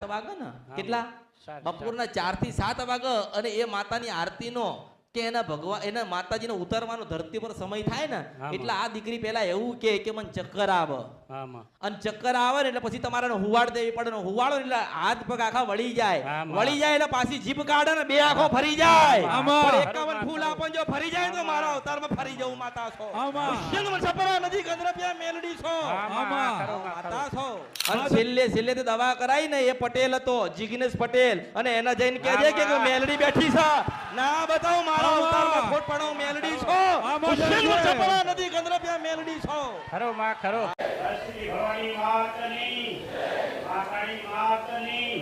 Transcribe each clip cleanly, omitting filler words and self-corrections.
વાગે ને કેટલા બપોરના 4 થી 7 વાગે અને એ માતાની આરતીનો કે એના ભગવાન એના માતાજીનો ઉતરવાનો ધરતી પર સમય થાય ને એટલે આ દીકરી પેલા એવું કે મને ચક્કર આવે અને ચક્કર આવે ને એટલે પછી તમારે હુવાડ દેવી પડે ને હુવાડો એટલે હાથ પગ આખા વળી જાય એટલે પાછી જીભ કાઢે ને બે આંખો ફરી જાય પણ 51 ફૂલ આપણ જો ફરી જાય તો મારા અવતારમાં ફરી જવું માતા છો શિવ સપરા નદી ગંધરપિયા મેલડી છો માતા છો અને છેલ્લે તે દવા કરાઈ ને એ પટેલ હતો જિગ્નેશ પટેલ અને એના જઈને કહેજે કે મેલડી બેઠી છે ના બતાવો મારા અવતારમાં ખોટ પડો મેલડી છો શિવ સપરા નદી ગંધરપિયા મેલડી છો ખરો માં ખરો શ્રી ભવાની માતની માતાની માતની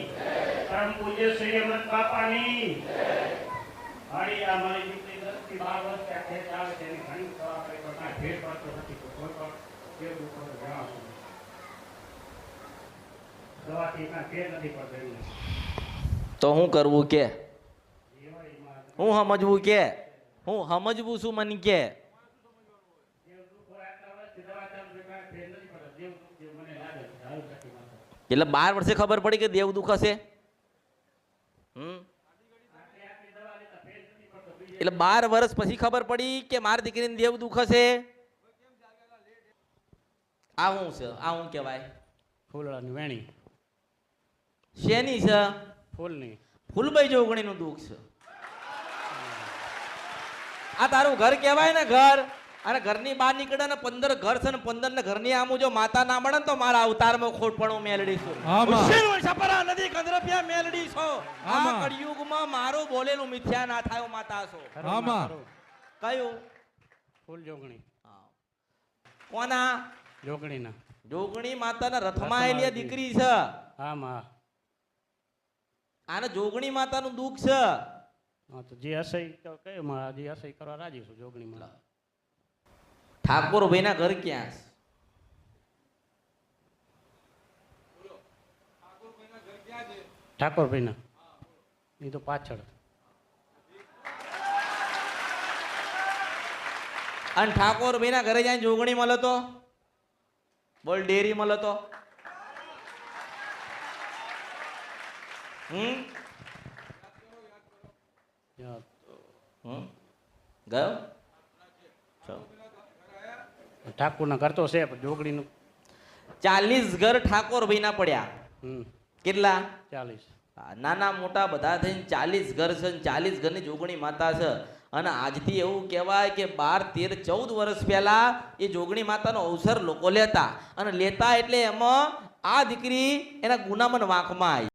પરમ પૂજ્ય શ્રી અમૃત બાપાની હરી આ મારી દીકરી દસથી 12 વર્ષ ત્યાં ખેત આવે તેની ઘણી સવા કરી પણ ભેટ પડતો નથી કોઈ પણ કેવું દુઃખ જણાવશું દવાથી કાંઈ ફેર નથી પડતો તો હું કરવું કે હું સમજવું કે હું સમજવું છું મને કે એટલે 12 વર્ષે ખબર પડી કે દેવ દુઃખ હશે એટલે 12 વર્ષ પછી ખબર પડી કે મારી દીકરીને દેવ દુઃખ હશે આ શું છે આ શું કહેવાય ફૂલડાની વેણી શેની છે ફૂલની ફૂલબાઈ જોગણીનું દુઃખ છે આ તારું ઘર કહેવાય ને ઘર અને ઘરની બહાર નીકળે ને 15 ઘર છે ને 15 ને ઘરની આમું જો માતા ના મળે ને તો મારા અવતારમાં ખોટ પણ મેલડી છું શિવ સપરા નદી ગંધરપિયા મેલડી છો આ કળિયુગમાં મારું બોલેલું મિથ્યા ના થાય માતા છો કયું ફૂલ જોગણી કોના જોગણીના જોગણી માતાના રથમાં આવેલી દીકરી છે હા માં આને જોગણી માતાનું દુઃખ છે તો જે હશે કયો માં જે હશે કરવા રાજી છું જોગણી માં ઠાકોર ભાઈ ના ઘર ક્યાં છે ઠાકોર ભાઈ ના એ તો પાછળ અને ઠાકોર ભાઈ ના ઘરે જાય જોગણી મળે તો બોલ ડેરી મળે તો ગયો ઠાકોર ના કરતો છે પણ જોગણી નું 40 ઘર ઠાકોર ભાઈ ના પડ્યા કેટલા 40 નાના મોટા બધા થઈને 40 ઘર છે 40 ઘરની જોગણી માતા છે અને આજથી એવું કહેવાય કે 12 13 14 વર્ષ પહેલા એ જોગણી માતાનો અવસર લોકો લેતા અને લેતા એટલે એમાં આ દીકરી એના ગુનામાં વાંકમાં આવી